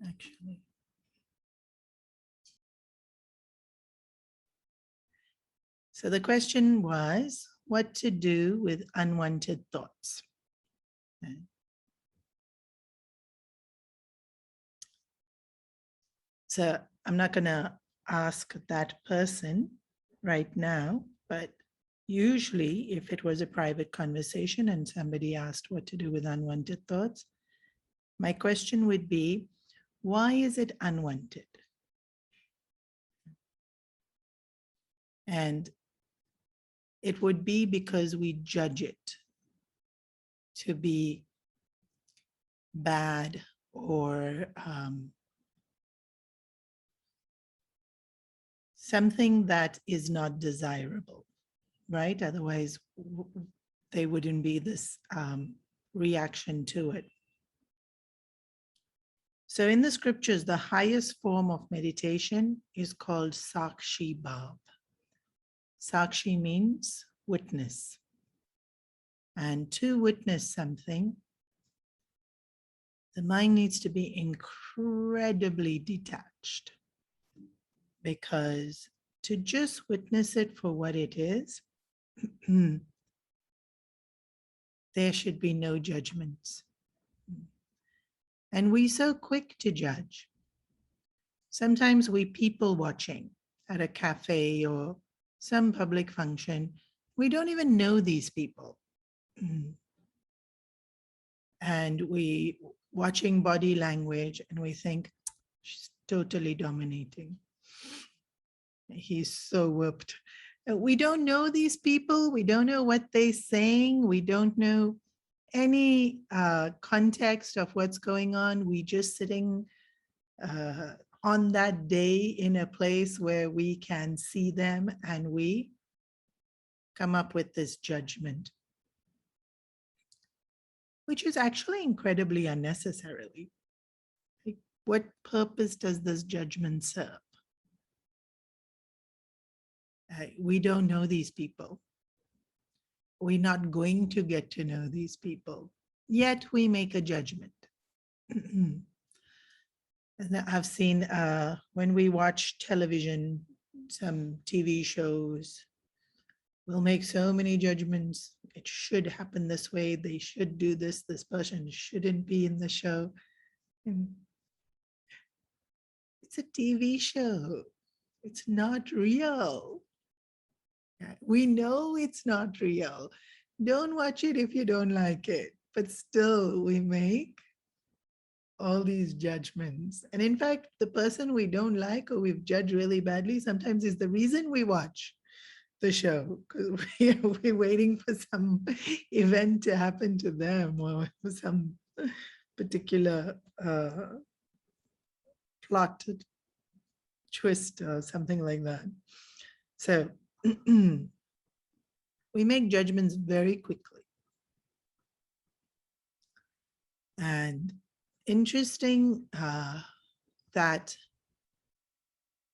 actually. So the question was what to do with unwanted thoughts. Okay. So I'm not going to ask that person right now, but usually if it was a private conversation and somebody asked what to do with unwanted thoughts, my question would be, why is it unwanted? And it would be because we judge it to be bad or something that is not desirable, right? Otherwise, there wouldn't be this reaction to it. So in the scriptures, the highest form of meditation is called Sakshi Bhav. Sakshi means witness. And to witness something, the mind needs to be incredibly detached, because to just witness it for what it is, there should be no judgments. And we're so quick to judge. Sometimes we people watching at a cafe or some public function. We don't even know these people. And we watching body language and we think, she's totally dominating. He's so whooped. We don't know these people. We don't know what they're saying. We don't know any context of what's going on. We just sitting on that day in a place where we can see them and we come up with this judgment, which is actually incredibly unnecessarily. Like, what purpose does this judgment serve? We don't know these people. We're not going to get to know these people, yet we make a judgment. I've seen when we watch television, some TV shows, we'll make so many judgments. It should happen this way. They should do this. This person shouldn't be in the show. And it's a TV show. It's not real. We know it's not real. Don't watch it if you don't like it. But still, we make all these judgments. And in fact, the person we don't like or we've judged really badly sometimes is the reason we watch the show, because we're waiting for some event to happen to them or some particular plot twist or something like that. So we make judgments very quickly. And interesting that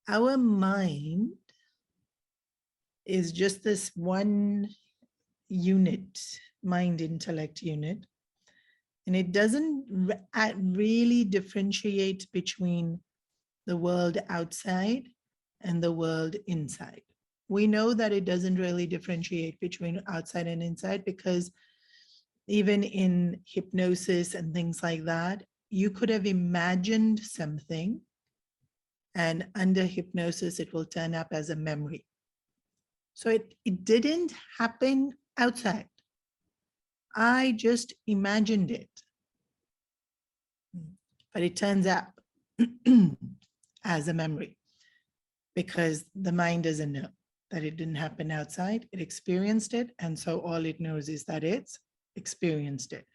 our mind is just this one unit, mind intellect unit, and it doesn't really differentiate between the world outside and the world inside. We know that it doesn't really differentiate between outside and inside because even in hypnosis and things like that, you could have imagined something and under hypnosis, it will turn up as a memory. So it didn't happen outside. I just imagined it. But it turns up as a memory because the mind doesn't know that it didn't happen outside. It experienced it. And so all it knows is that it's experienced it.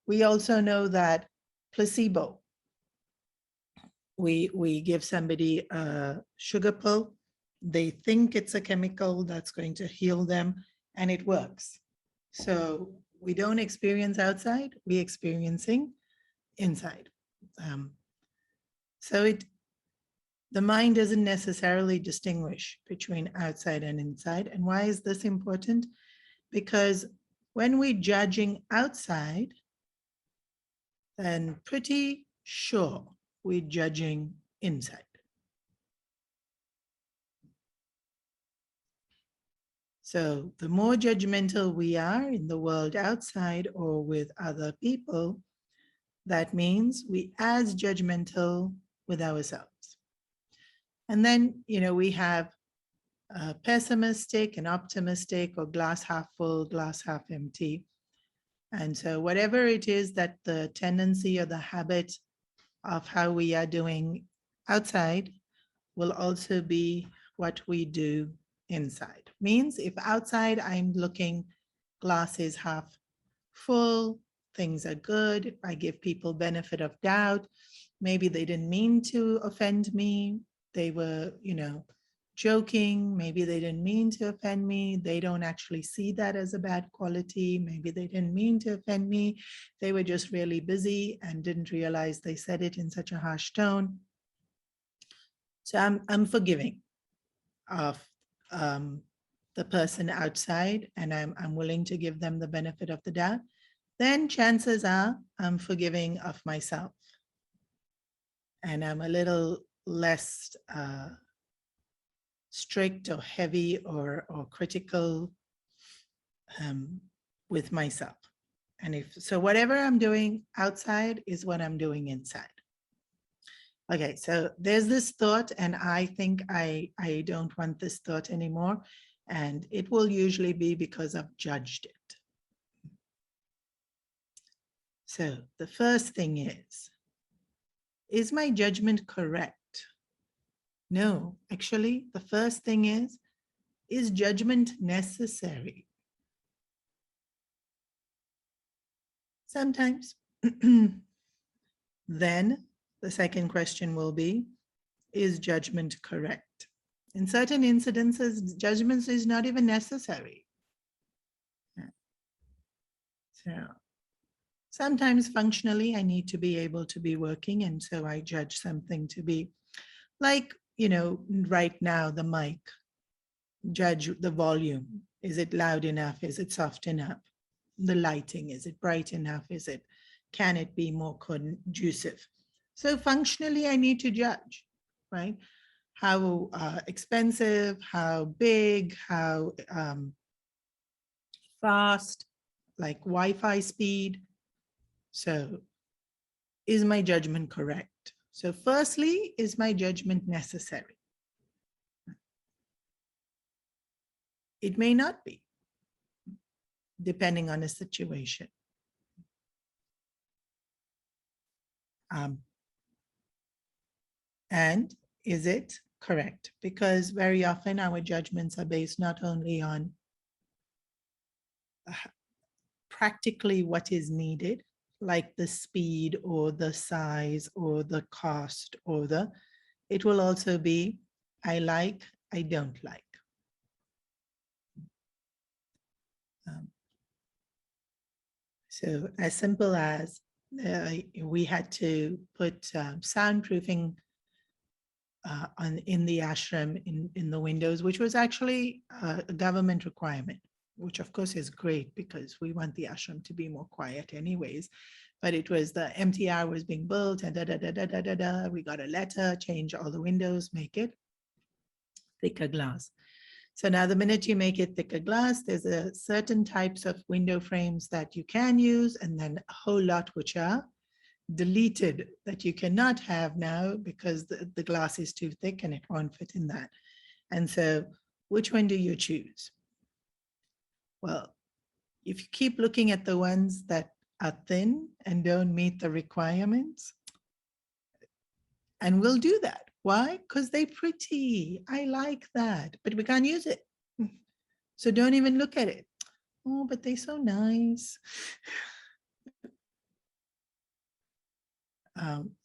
We also know that placebo, we give somebody a sugar pill. They think it's a chemical that's going to heal them, and it works. So we don't experience outside, we're experiencing inside. So the mind doesn't necessarily distinguish between outside and inside. And why is this important? Because when we're judging outside, then pretty sure we're judging inside. So the more judgmental we are in the world outside or with other people, that means we as judgmental with ourselves. And then, we have pessimistic and optimistic, or glass half full, glass half empty. And so whatever it is that the tendency or the habit of how we are doing outside will also be what we do inside. Means if outside I'm looking, glass is half full, things are good, I give people benefit of doubt, maybe they didn't mean to offend me, they were, joking, maybe they didn't mean to offend me, they don't actually see that as a bad quality, maybe they didn't mean to offend me, they were just really busy and didn't realize they said it in such a harsh tone. So I'm forgiving of the person outside, and I'm willing to give them the benefit of the doubt. Then chances are I'm forgiving of myself, and I'm a little less strict or heavy or critical with myself. And so whatever I'm doing outside is what I'm doing inside. Okay, so there's this thought, and I think I don't want this thought anymore. And it will usually be because I've judged it. So the first thing is my judgment correct? No, actually, the first thing is judgment necessary? Sometimes. Then the second question will be, is judgment correct? In certain incidences, judgment is not even necessary. So sometimes functionally, I need to be able to be working, and so I judge something to be like, right now, the mic, judge the volume. Is it loud enough? Is it soft enough? The lighting, is it bright enough? Can it be more conducive? So functionally, I need to judge, right? How expensive, how big, how fast, like Wi-Fi speed. So is my judgment correct? So firstly, is my judgment necessary? It may not be, depending on a situation. And is it correct? Because very often our judgments are based not only on practically what is needed, like the speed or the size or the cost or it will also be, I like, I don't like. So as simple as we had to put soundproofing in the ashram in the windows, which was actually a government requirement, which of course is great because we want the ashram to be more quiet anyways. But it was the MTR was being built and we got a letter, change all the windows, make it thicker glass. So now the minute you make it thicker glass, there's a certain types of window frames that you can use, and then a whole lot which are deleted that you cannot have now because the glass is too thick and it won't fit in that. And so which one do you choose? Well, if you keep looking at the ones that are thin and don't meet the requirements, and we'll do that. Why? Because they're pretty. I like that, but we can't use it. So don't even look at it. Oh, but they're so nice.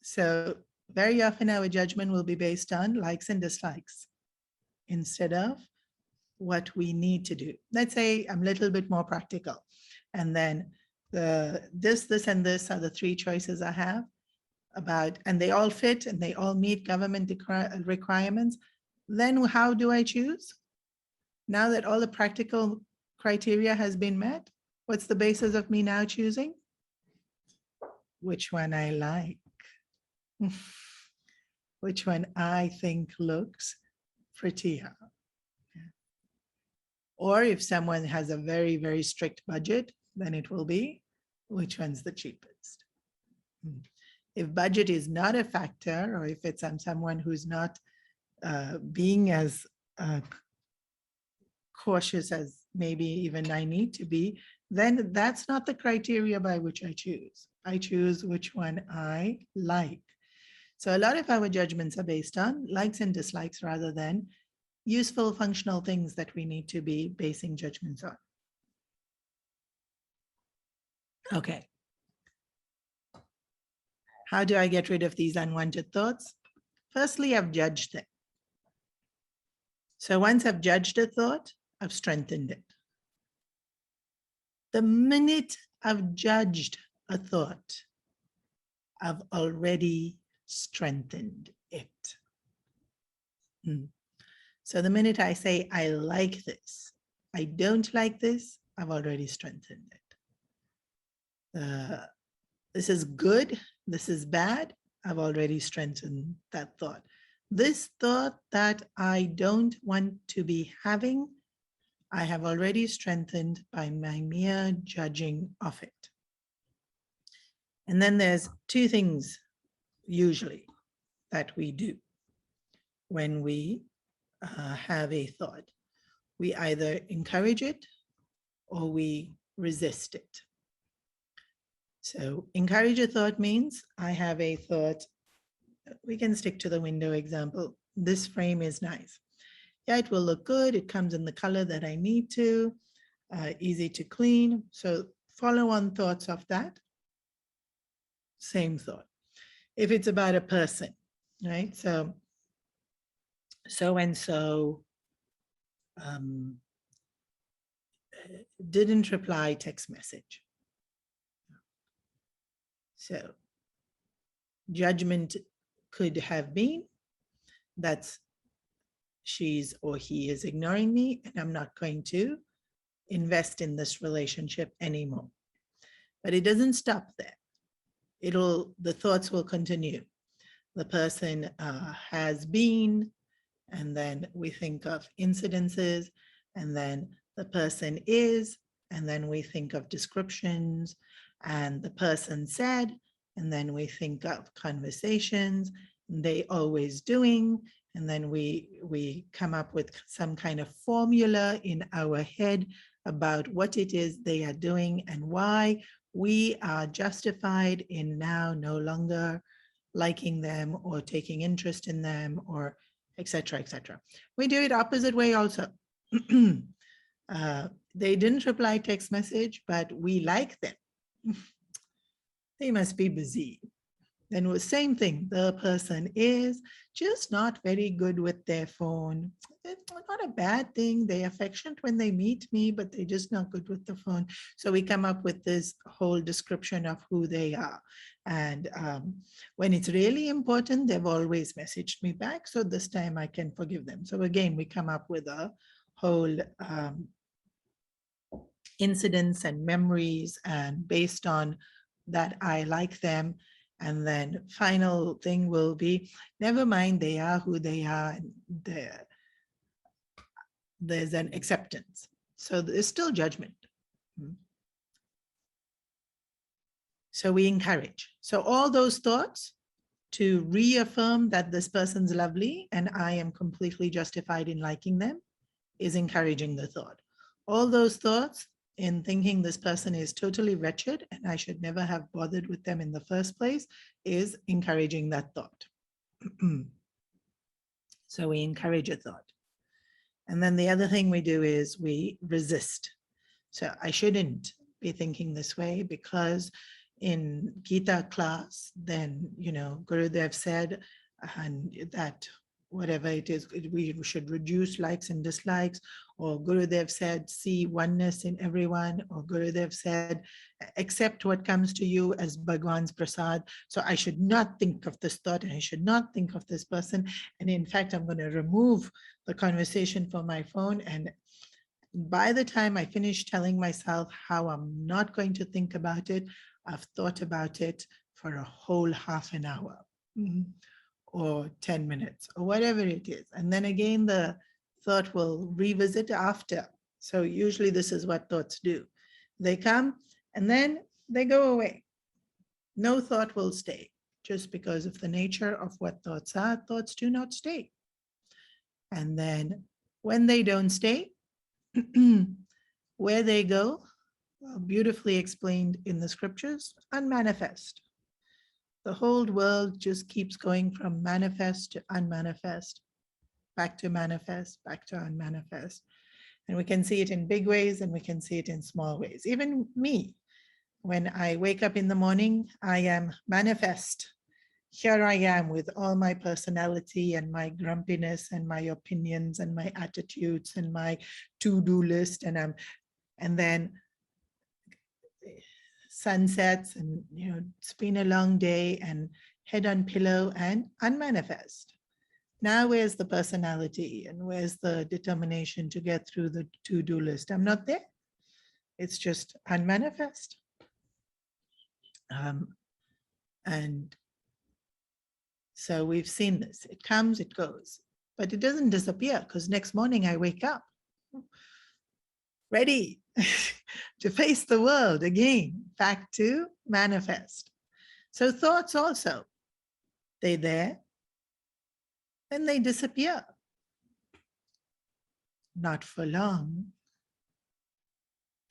So very often our judgment will be based on likes and dislikes instead of what we need to do. Let's say I'm a little bit more practical. And then this, and this are the three choices I have about, and they all fit and they all meet government requirements. Then how do I choose? Now that all the practical criteria has been met, what's the basis of me now choosing? Which one I like. which one I think looks prettier. Or if someone has a very, very strict budget, then it will be which one's the cheapest. If budget is not a factor, or if it's someone who's not being as cautious as maybe even I need to be, then that's not the criteria by which I choose. I choose which one I like. So a lot of our judgments are based on likes and dislikes rather than useful functional things that we need to be basing judgments on. Okay. How do I get rid of these unwanted thoughts? Firstly, I've judged them. So once I've judged a thought, I've strengthened it. The minute I've judged a thought, I've already strengthened it. So the minute I say, I like this, I don't like this, I've already strengthened it. This is good, this is bad, I've already strengthened that thought. This thought that I don't want to be having, I have already strengthened by my mere judging of it. And then there's two things usually that we do when we have a thought. We either encourage it or we resist it. So encourage a thought means I have a thought. We can stick to the window example. This frame is nice. Yeah, it will look good. It comes in the color that I need to, easy to clean. So follow on thoughts of that. Same thought. If it's about a person, right? So-and-so didn't reply text message. So judgment could have been that she's or he is ignoring me and I'm not going to invest in this relationship anymore. But it doesn't stop there. The thoughts will continue. The person has been, and then we think of incidences, and then the person is, and then we think of descriptions, and the person said, and then we think of conversations, they always doing, and then we come up with some kind of formula in our head about what it is they are doing and why we are justified in now no longer liking them or taking interest in them or et cetera, et cetera. We do it opposite way also. They didn't reply text message, but we like them. They must be busy. Then the same thing, the person is just not very good with their phone. It's not a bad thing. They're affectionate when they meet me, but they're just not good with the phone. So we come up with this whole description of who they are. And when it's really important, they've always messaged me back. So this time I can forgive them. So again, we come up with a whole incidents and memories, and based on that, I like them. And then final thing will be, never mind, they are who they are. And there's an acceptance. So there's still judgment. So we encourage. So all those thoughts to reaffirm that this person's lovely and I am completely justified in liking them is encouraging the thought. All those thoughts in thinking this person is totally wretched and I should never have bothered with them in the first place is encouraging that thought. So we encourage a thought. And then the other thing we do is we resist. So I shouldn't be thinking this way because in Gita class, then, Gurudev said and that whatever it is, we should reduce likes and dislikes, or Gurudev said, see oneness in everyone, or Gurudev said, accept what comes to you as Bhagwan's prasad. So I should not think of this thought and I should not think of this person. And in fact, I'm going to remove the conversation from my phone. And by the time I finish telling myself how I'm not going to think about it, I've thought about it for a whole half an hour. or 10 minutes or whatever it is. And then again, the thought will revisit after. So usually this is what thoughts do. They come and then they go away. No thought will stay just because of the nature of what thoughts are. Thoughts do not stay. And then when they don't stay, where they go, beautifully explained in the scriptures, unmanifest. The whole world just keeps going from manifest to unmanifest, back to manifest, back to unmanifest. And we can see it in big ways and we can see it in small ways. Even me, when I wake up in the morning, I am manifest. Here I am with all my personality and my grumpiness and my opinions and my attitudes and my to-do list. And then sunsets and, it's been a long day and head on pillow and unmanifest. Now, where's the personality and where's the determination to get through the to-do list? I'm not there. It's just unmanifest. And so we've seen this. It comes, it goes, but it doesn't disappear because next morning I wake up ready to face the world again, back to manifest. So thoughts also, they're there, then they disappear. Not for long,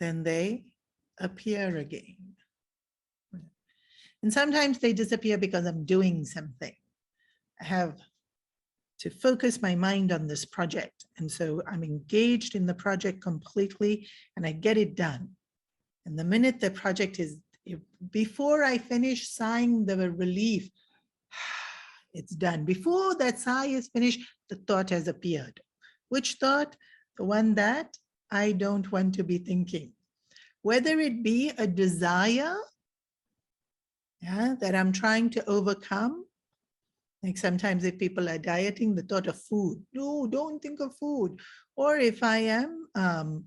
then they appear again. And sometimes they disappear because I'm doing something. I have to focus my mind on this project. And so I'm engaged in the project completely and I get it done. And the minute the project is, before I finish sighing the relief, it's done. Before that sigh is finished, the thought has appeared. Which thought? The one that I don't want to be thinking. Whether it be a desire that I'm trying to overcome. Like sometimes if people are dieting, the thought of food, no, don't think of food. Or if I am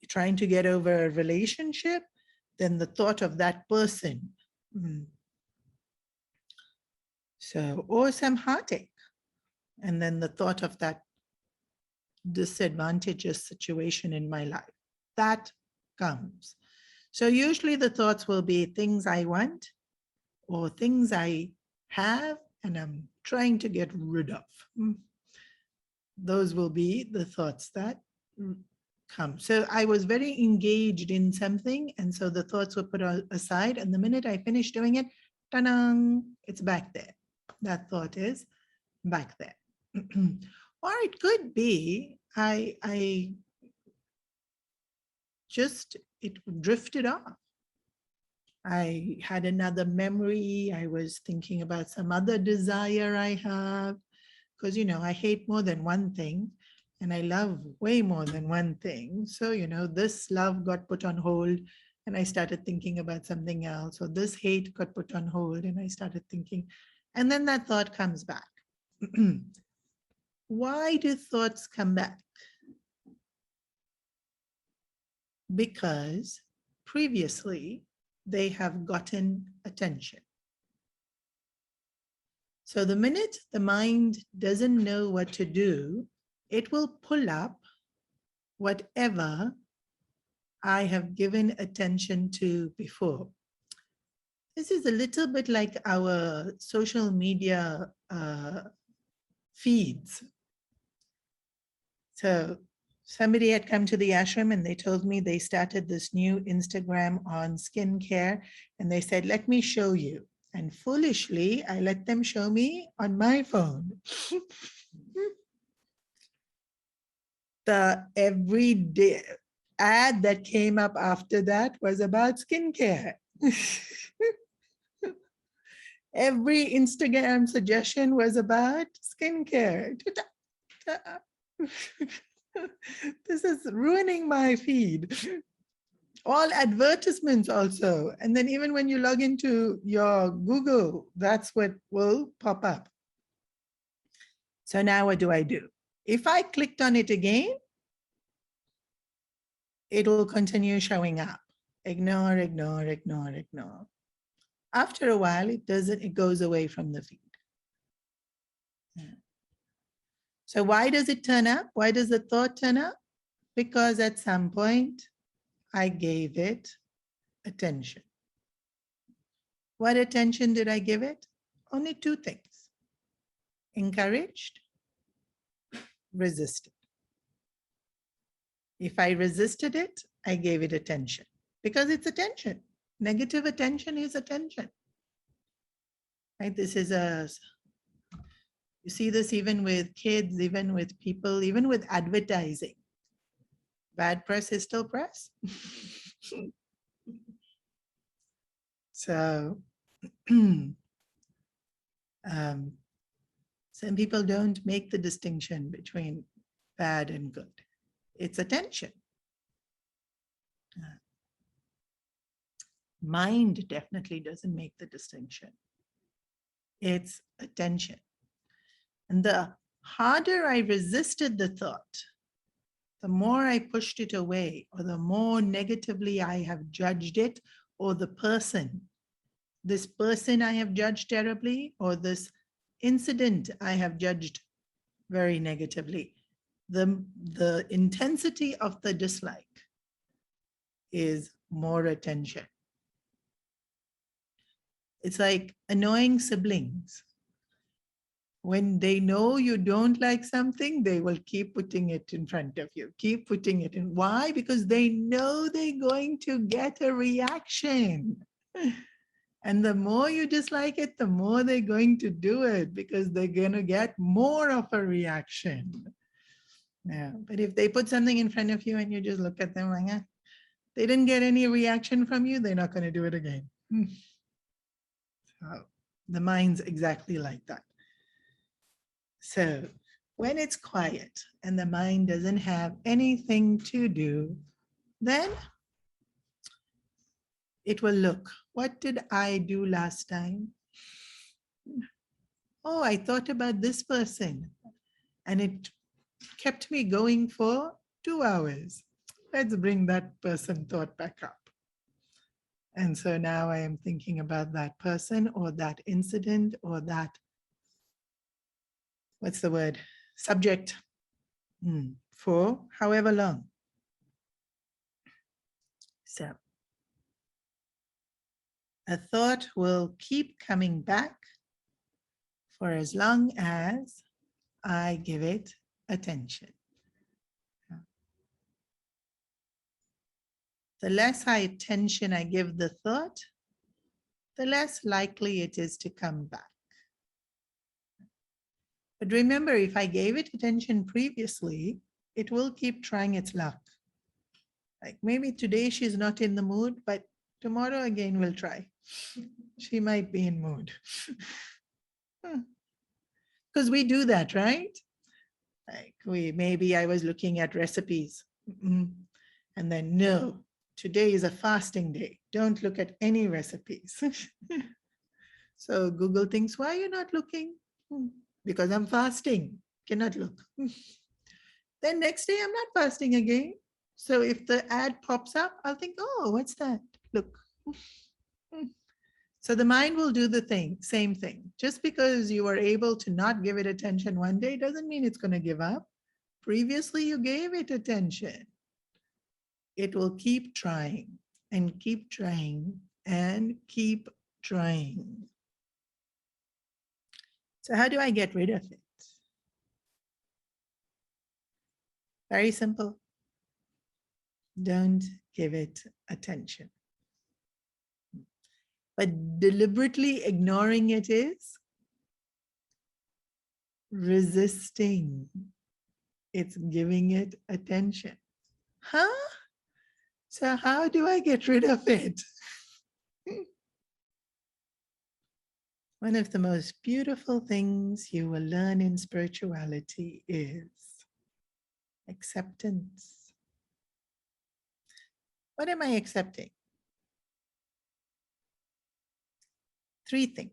trying to get over a relationship, then the thought of that person. So, or some heartache. And then the thought of that disadvantageous situation in my life, that comes. So usually the thoughts will be things I want or things I have and I'm trying to get rid of. Those will be the thoughts that come. So I was very engaged in something and so the thoughts were put aside and the minute I finished doing it, ta-dang, it's back there. That thought is back there. Or it could be I just, it drifted off. I had another memory. I was thinking about some other desire I have because, I hate more than one thing and I love way more than one thing. So, this love got put on hold and I started thinking about something else, or this hate got put on hold and I started thinking, and then that thought comes back. Why do thoughts come back? Because previously they have gotten attention. So the minute the mind doesn't know what to do, it will pull up whatever I have given attention to before. This is a little bit like our social media feeds. So somebody had come to the ashram and they told me they started this new Instagram on skincare and they said, let me show you. And foolishly, I let them show me on my phone. The everyday ad that came up after that was about skincare. Every Instagram suggestion was about skincare. This is ruining my feed. All advertisements also. And then even when you log into your Google, that's what will pop up. So now what do I do? If I clicked on it again, it will continue showing up. Ignore, ignore, ignore, ignore. After a while, it goes away from the feed. So why does it turn up? Why does the thought turn up? Because at some point I gave it attention. What attention did I give it? Only two things: encouraged, resisted. If I resisted it, I gave it attention because it's attention. Negative attention is attention. Right? This is you see this even with kids, even with people, even with advertising. Bad press is still press. So some people don't make the distinction between bad and good. It's attention. Mind definitely doesn't make the distinction. It's attention. And the harder I resisted the thought, the more I pushed it away, or the more negatively I have judged it, or the person. This person I have judged terribly, or this incident I have judged very negatively. The intensity of the dislike is more attention. It's like annoying siblings. When they know you don't like something, they will keep putting it in front of you, keep putting it in. Why? Because they know they're going to get a reaction. And the more you dislike it, the more they're going to do it because they're going to get more of a reaction. Yeah. But if they put something in front of you and you just look at them like, they didn't get any reaction from you, they're not going to do it again. So the mind's exactly like that. So when it's quiet and the mind doesn't have anything to do, then it will look, what did I do last time? Oh, I thought about this person and it kept me going for 2 hours. Let's bring that person thought back up. And so now I am thinking about that person or that incident or that, what's the word? Subject for however long. So a thought will keep coming back for as long as I give it attention. The less attention I give the thought, the less likely it is to come back. But remember, if I gave it attention previously, it will keep trying its luck. Like maybe today she's not in the mood, but tomorrow again we'll try. She might be in mood. Because we do that, right? Like maybe I was looking at recipes and then no, today is a fasting day. Don't look at any recipes. So Google thinks, why are you not looking? Because I'm fasting, cannot look. Then next day I'm not fasting again. So if the ad pops up, I'll think, oh, what's that? Look. So the mind will do the same thing. Just because you are able to not give it attention one day doesn't mean it's going to give up. Previously, you gave it attention. It will keep trying and keep trying and keep trying. So how do I get rid of it? Very simple. Don't give it attention. But deliberately ignoring it is resisting. It's giving it attention. Huh? So how do I get rid of it? One of the most beautiful things you will learn in spirituality is acceptance. What am I accepting? 3 things.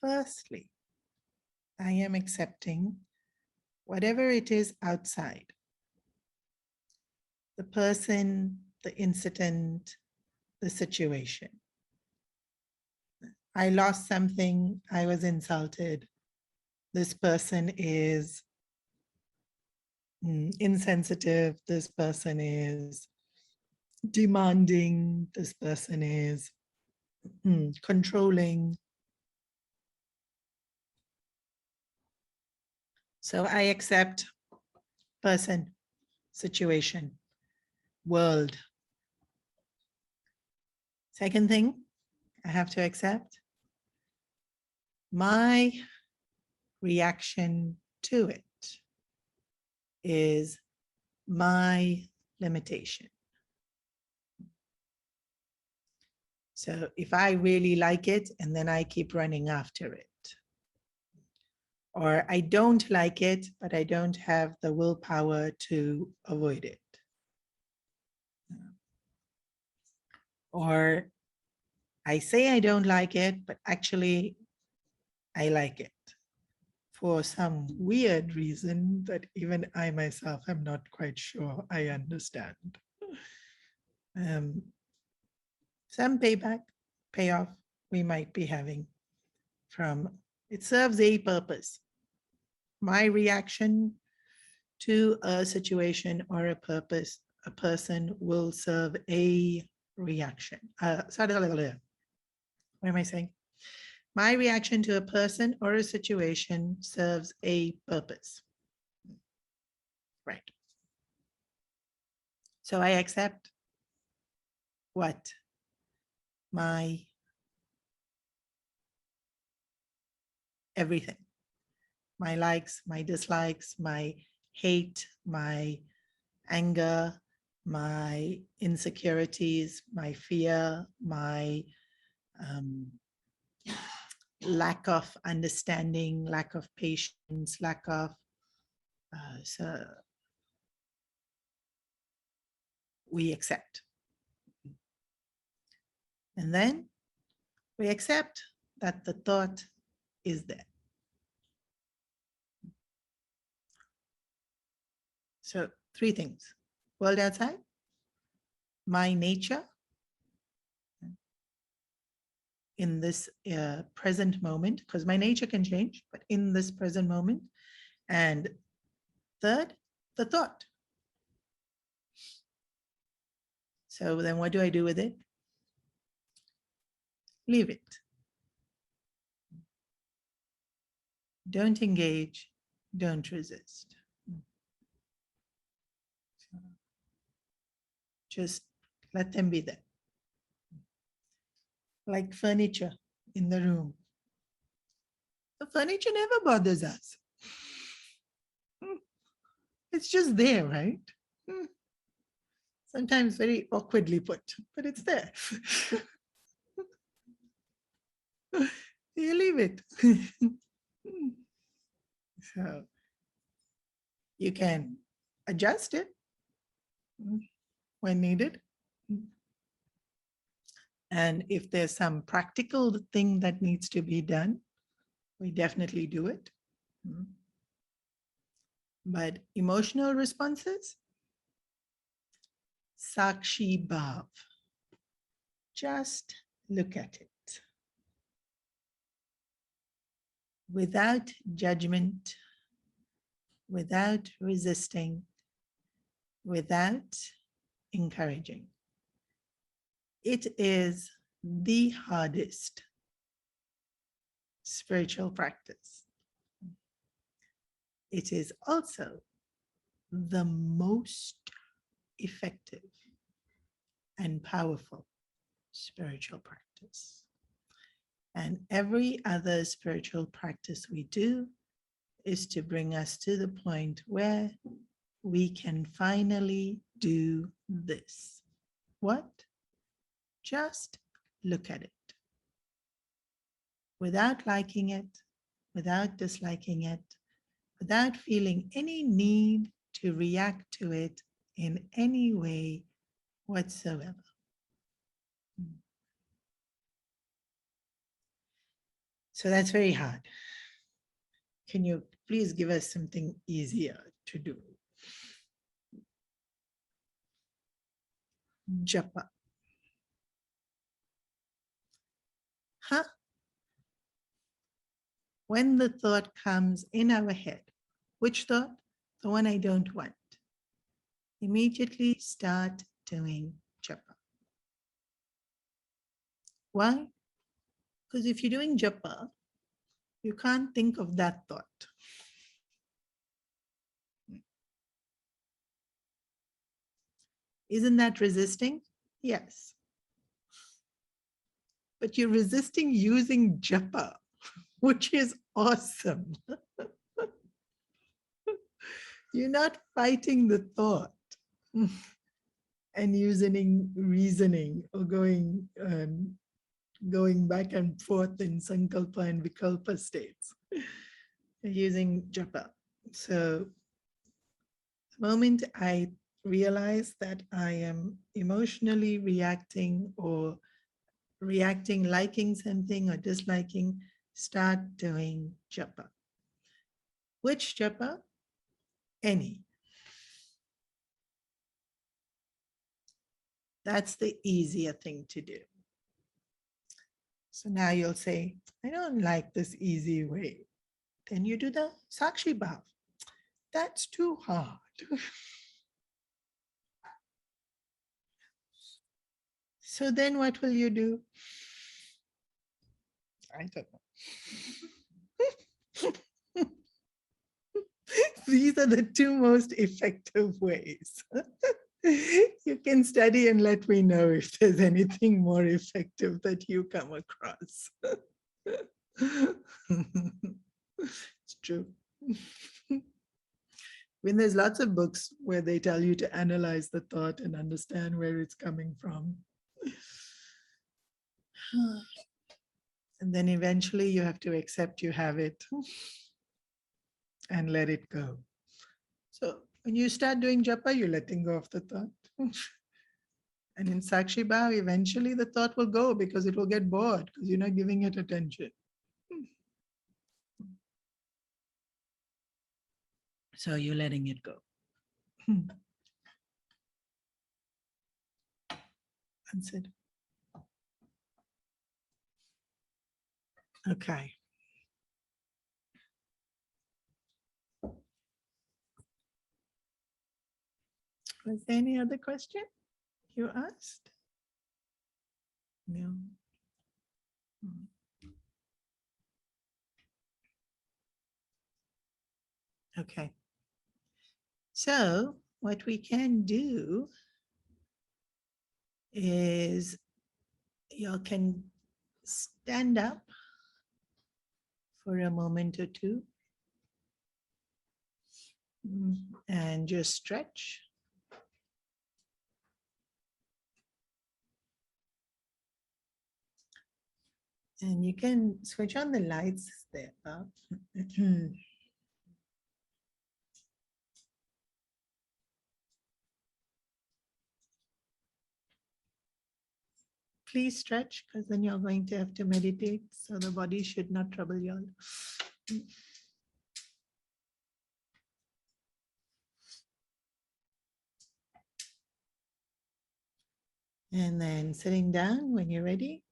Firstly, I am accepting whatever it is outside. The person, the incident, the situation. I lost something. I was insulted. This person is insensitive. This person is demanding. This person is controlling. So I accept person, situation, world. Second thing I have to accept, my reaction to it is my limitation. So if I really like it and then I keep running after it, or I don't like it, but I don't have the willpower to avoid it, or I say I don't like it, but actually I like it for some weird reason that even I myself am not quite sure I understand. Some payback, payoff we might be having from it serves a purpose. My reaction to a situation or a purpose, a person will serve a reaction. What am I saying? My reaction to a person or a situation serves a purpose. Right. So I accept what? My everything. My likes, my dislikes, my hate, my anger, my insecurities, my fear, my lack of understanding, lack of patience, lack of so we accept. And then we accept that the thought is there. So three things: world outside, my nature in this present moment, because my nature can change, but in this present moment. And third, the thought. So then what do I do with it? Leave it. Don't engage, don't resist. Just let them be there. Like furniture in the room. The furniture never bothers us. It's just there, right? Sometimes very awkwardly put, but it's there. You leave it. So you can adjust it when needed. And if there's some practical thing that needs to be done, we definitely do it. But emotional responses, Sakshi Bhav. Just look at it without judgment, without resisting, without encouraging. It is the hardest spiritual practice. It is also the most effective and powerful spiritual practice. And every other spiritual practice we do is to bring us to the point where we can finally do this. What? Just look at it without liking it, without disliking it, without feeling any need to react to it in any way whatsoever. So that's very hard. Can you please give us something easier to do? Japa. Huh? when the thought comes in our head, which thought? The one I don't want. Immediately start doing japa. Why? Because if you're doing japa, you can't think of that thought. Isn't that resisting? Yes. But you're resisting using japa, which is awesome. You're not fighting the thought and using reasoning or going back and forth in sankalpa and vikalpa states. You're using japa. So the moment I realize that I am emotionally reacting or reacting, liking something or disliking, start doing japa. Which japa? Any. That's the easier thing to do. So now you'll say, I don't like this easy way. Then you do the Sakshi Bhav. That's too hard. So then what will you do? I don't know. These are the two most effective ways. You can study and let me know if there's anything more effective that you come across. It's true. When there's lots of books where they tell you to analyze the thought and understand where it's coming from. And then eventually you have to accept you have it and let it go. So when you start doing japa, you're letting go of the thought. And in Sakshi Bhav, eventually the thought will go because it will get bored because you're not giving it attention. So you're letting it go. That's it. Okay. Was there any other question you asked? No. Okay. So what we can do is you can stand up for a moment or two and just stretch. And you can switch on the lights there. Please stretch because then you're going to have to meditate. So the body should not trouble you all. And then sitting down when you're ready.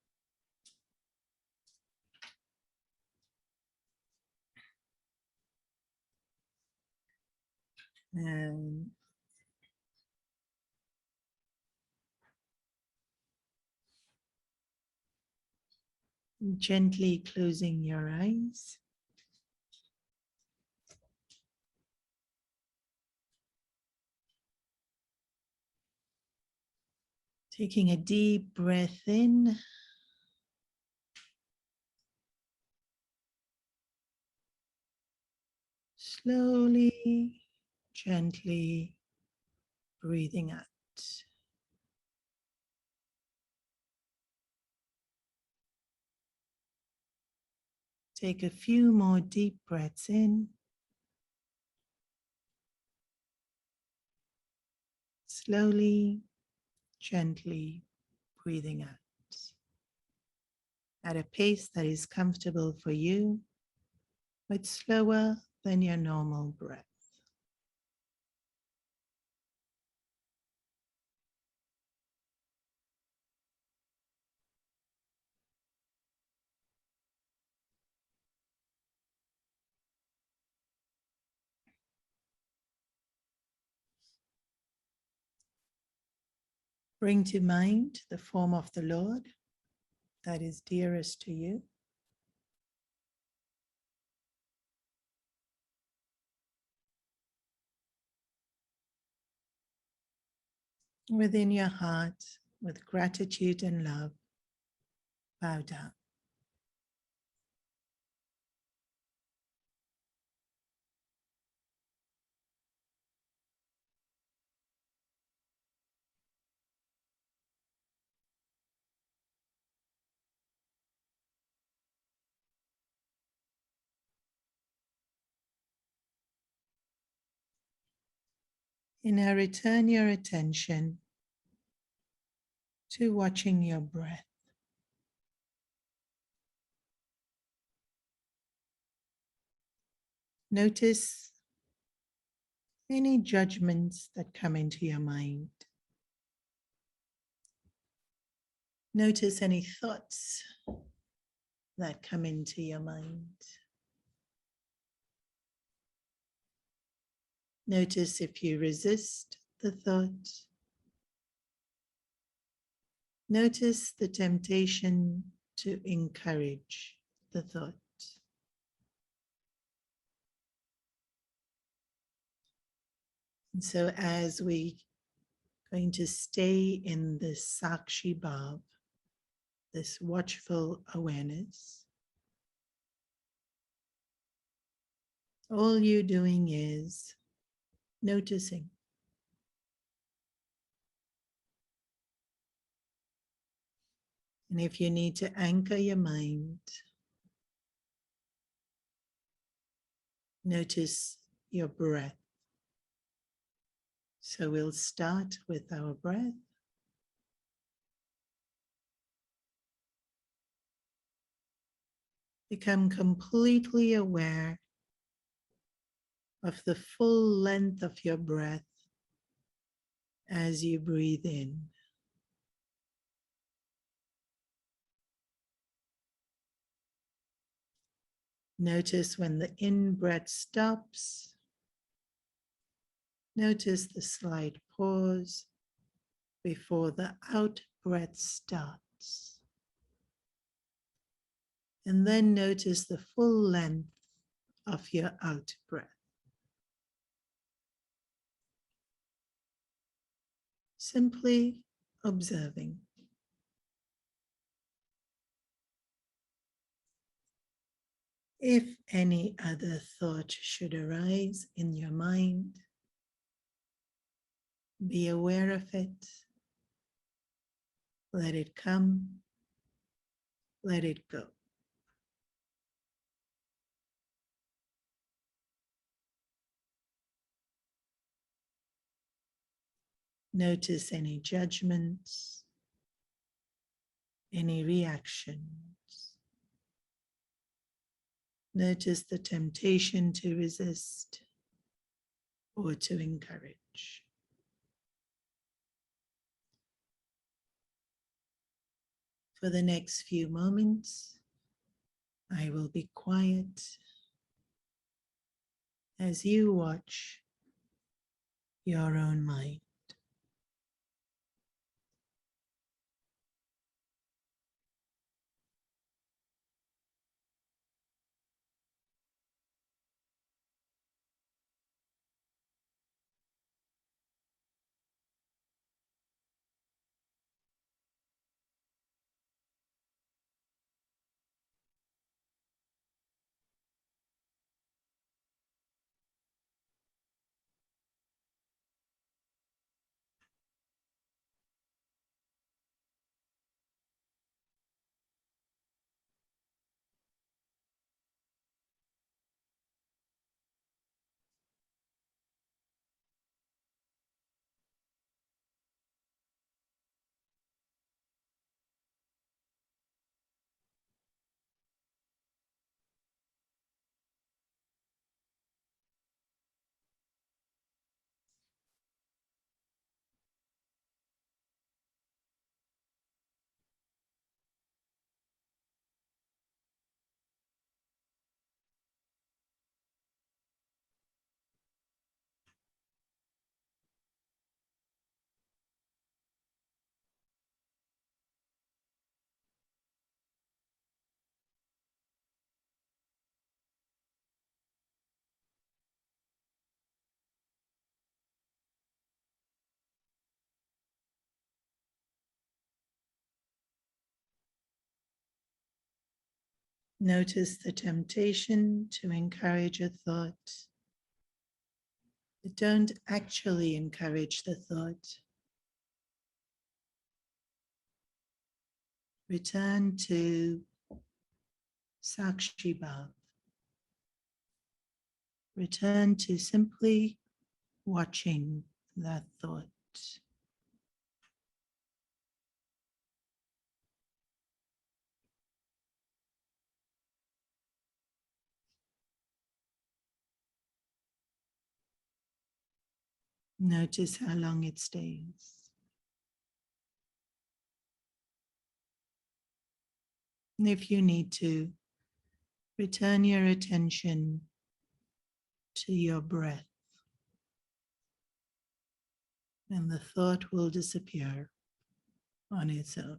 And gently closing your eyes. Taking a deep breath in. Slowly, gently breathing out. Take a few more deep breaths in. Slowly, gently breathing out at a pace that is comfortable for you, but slower than your normal breath. Bring to mind the form of the Lord that is dearest to you. Within your heart, with gratitude and love, bow down. And now return your attention to watching your breath. Notice any judgments that come into your mind. Notice any thoughts that come into your mind. Notice if you resist the thought. Notice the temptation to encourage the thought. And so as we going to stay in this Sakshi Bhav, this watchful awareness, all you're doing is noticing. And if you need to anchor your mind, notice your breath. So we'll start with our breath. Become completely aware of the full length of your breath as you breathe in. Notice when the in-breath stops. Notice the slight pause before the out-breath starts. And then notice the full length of your out-breath. Simply observing. If any other thought should arise in your mind, be aware of it. Let it come. Let it go. Notice any judgments, any reactions. Notice the temptation to resist or to encourage. For the next few moments, I will be quiet as you watch your own mind. Notice the temptation to encourage a thought, but don't actually encourage the thought. Return to Sakshi Bhav. Return to simply watching that thought. Notice how long it stays. And if you need to, return your attention to your breath, and the thought will disappear on its own.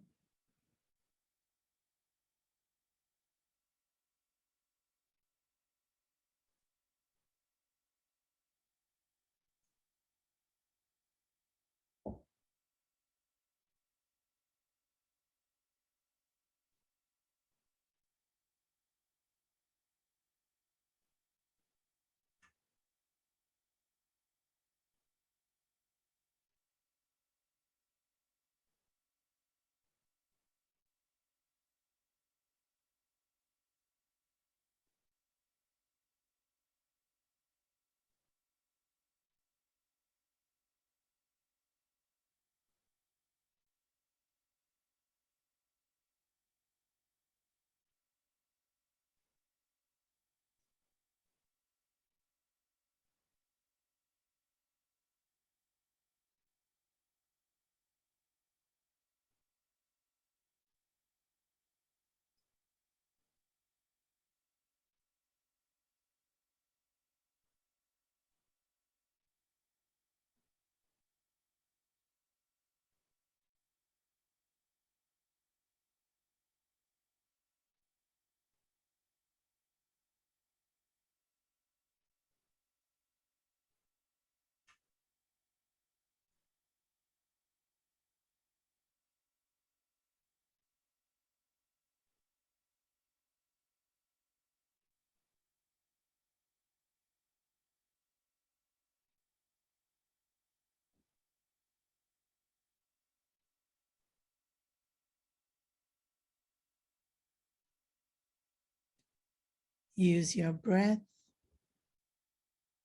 Use your breath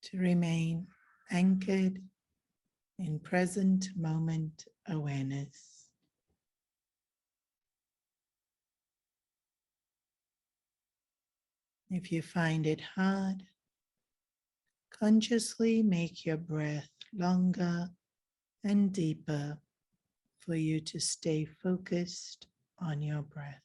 to remain anchored in present moment awareness. If you find it hard, consciously make your breath longer and deeper for you to stay focused on your breath.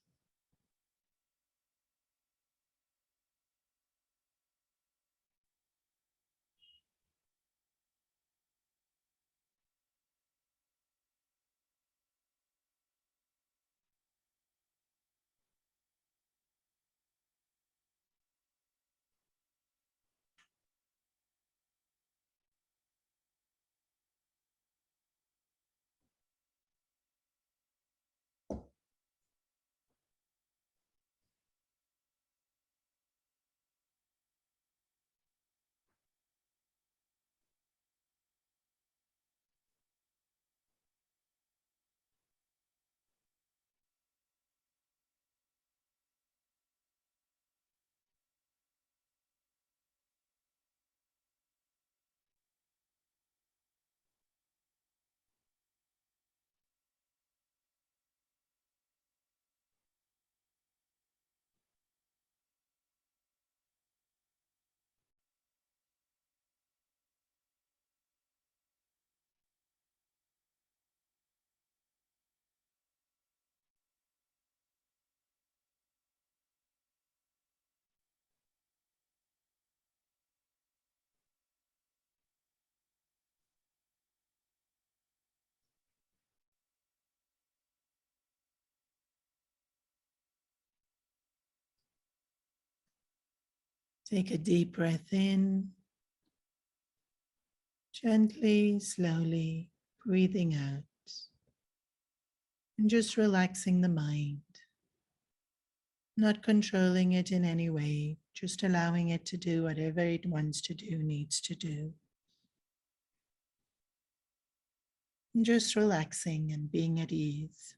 Take a deep breath in, gently, slowly breathing out, and just relaxing the mind. not controlling it in any way, just allowing it to do whatever it wants to do, needs to do. And just relaxing and being at ease.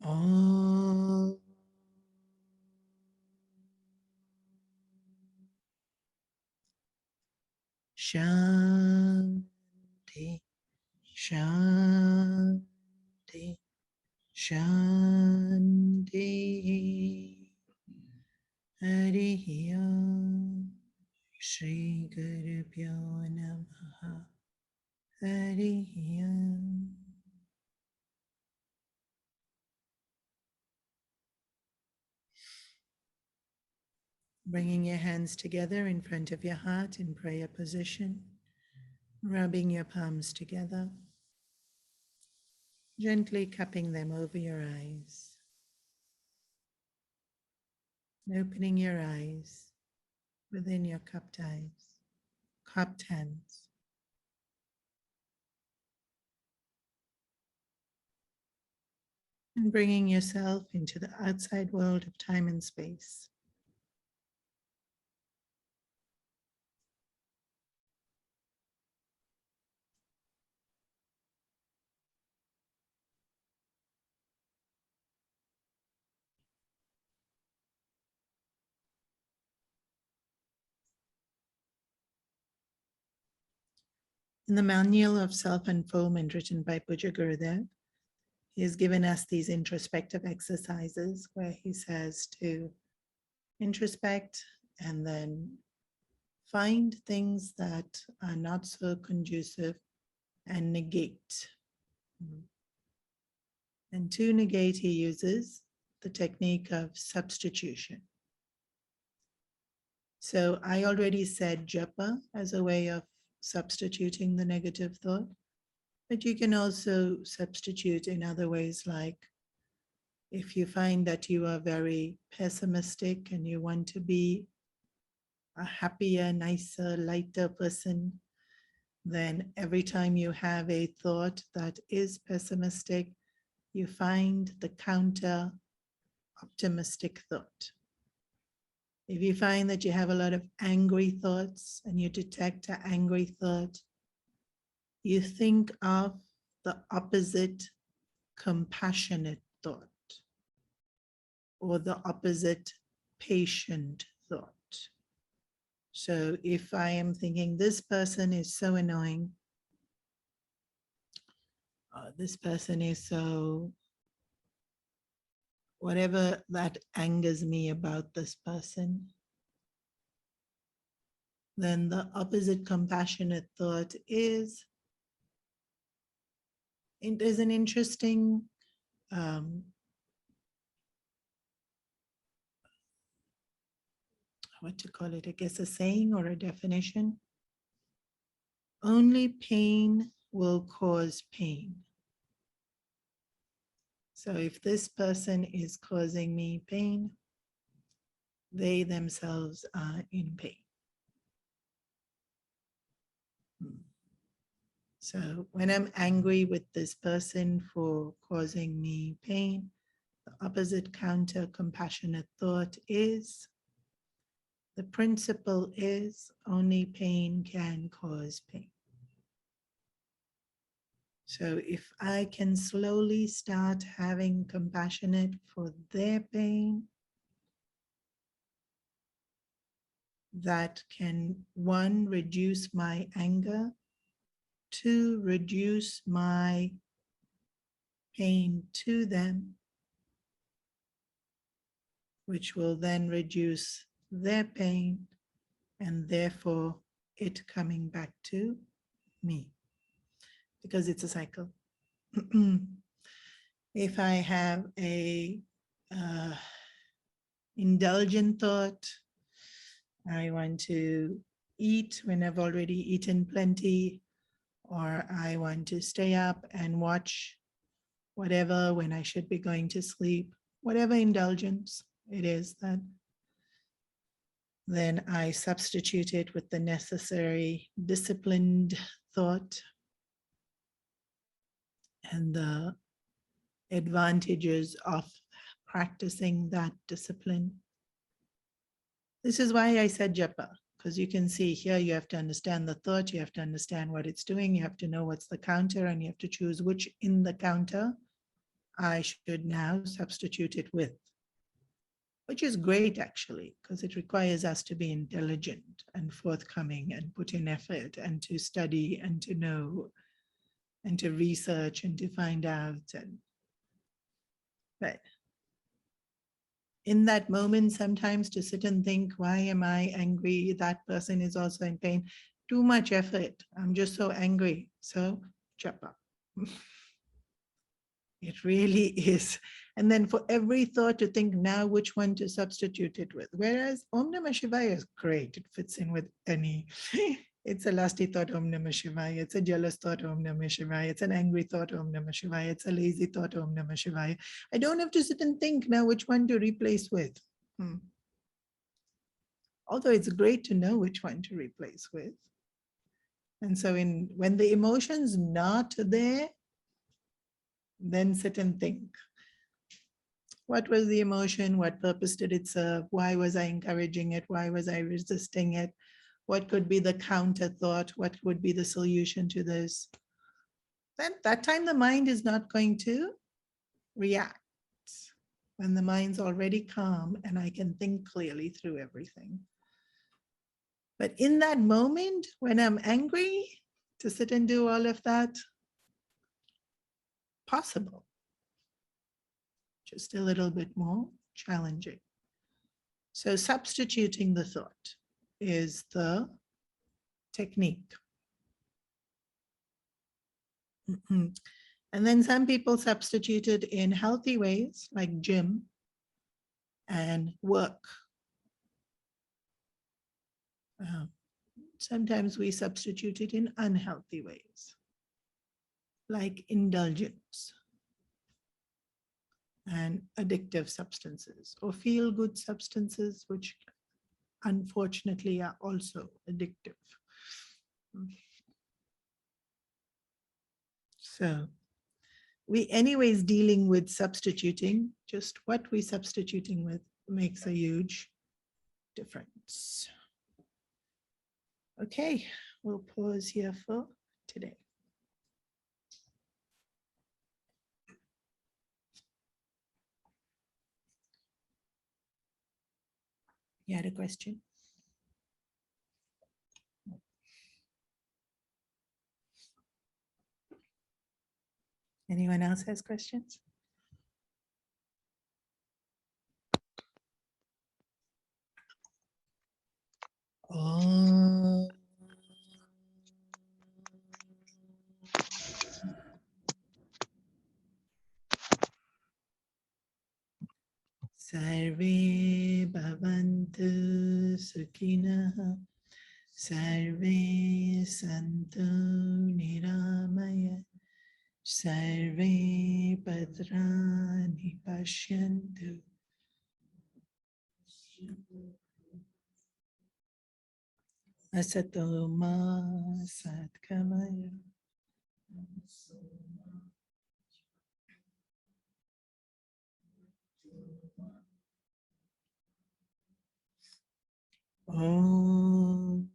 Om Shanti, Shanti, Shanti. Harihi Om. Shri Guru Pyo Namaha. Harihi Om. Bringing your hands together in front of your heart in prayer position, rubbing your palms together, gently cupping them over your eyes, and opening your eyes within your cupped eyes, cupped hands. And bringing yourself into the outside world of time and space. In the Manual of Self-Unfoldment written by Puja Gurudev, he has given us these introspective exercises where he says to introspect and then find things that are not so conducive and negate. And to negate, he uses the technique of substitution. So I already said japa as a way of substituting the negative thought, but you can also substitute in other ways, like if you find that you are very pessimistic and you want to be a happier, nicer, lighter person, then every time you have a thought that is pessimistic, you find the counter optimistic thought. If you find that you have a lot of angry thoughts and you detect an angry thought, you think of the opposite compassionate thought or the opposite patient thought. So if I am thinking this person is so annoying, this person is so, whatever that angers me about this person, then the opposite compassionate thought is, it is an interesting what to call it, I guess a saying or a definition. Only pain will cause pain. So if this person is causing me pain, they themselves are in pain. So when I'm angry with this person for causing me pain, the opposite counter compassionate thought is, the principle is only pain can cause pain. So if I can slowly start having compassionate for their pain, that can, one, reduce my anger, two, reduce my pain to them, which will then reduce their pain and therefore it coming back to me, because it's a cycle. If I have a indulgent thought. I want to eat when I've already eaten plenty, or I want to stay up and watch whatever when I should be going to sleep, whatever indulgence it is, that then I substitute it with the necessary disciplined thought and the advantages of practicing that discipline. This is why I said japa, because you can see here you have to understand the thought, you have to understand what it's doing, you have to know what's the counter, and you have to choose which in the counter I should now substitute it with, which is great actually, because it requires us to be intelligent and forthcoming and put in effort and to study and to know and to research and to find out. But in that moment, sometimes to sit and think, why am I angry? That person is also in pain. Too much effort. I'm just so angry. So, japa. It really is. And then for every thought to think now which one to substitute it with. Whereas Om Namah Shivaya is great. It fits in with any. It's a lusty thought, Om Namah Shivaya. It's a jealous thought, Om Namah Shivaya. It's an angry thought, Om Namah Shivaya. It's a lazy thought, Om Namah Shivaya. I don't have to sit and think now which one to replace with. Although it's great to know which one to replace with. And so when the emotion's not there, then sit and think. What was the emotion? What purpose did it serve? Why was I encouraging it? Why was I resisting it? What could be the counter thought? What would be the solution to this? Then that time the mind is not going to react. When the mind's already calm and I can think clearly through everything. But in that moment when I'm angry, to sit and do all of that, possible. Just a little bit more challenging. So substituting the thought is the technique. And then some people substitute it in healthy ways like gym and work. Sometimes we substitute it in unhealthy ways like indulgence and addictive substances or feel-good substances, which unfortunately are also addictive. So we anyways dealing with substituting, just what we substituting with makes a huge difference. Okay, we'll pause here for today. You had a question? Anyone else has questions? Oh. Sarve bhavantu sukhinah, sarve santu niramaya, sarve bhadrani pashyantu. Asato ma satkamaya. Om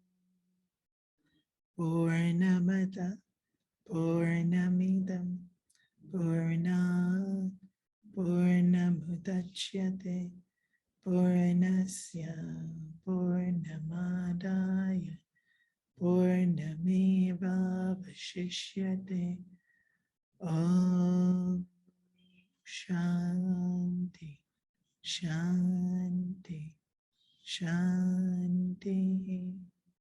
Purnamada Purnamidam Purnat Purnamudachyate Purnasya Purnamadaya Purnameva Vashishyate. Om Shanti Shanti Shanti.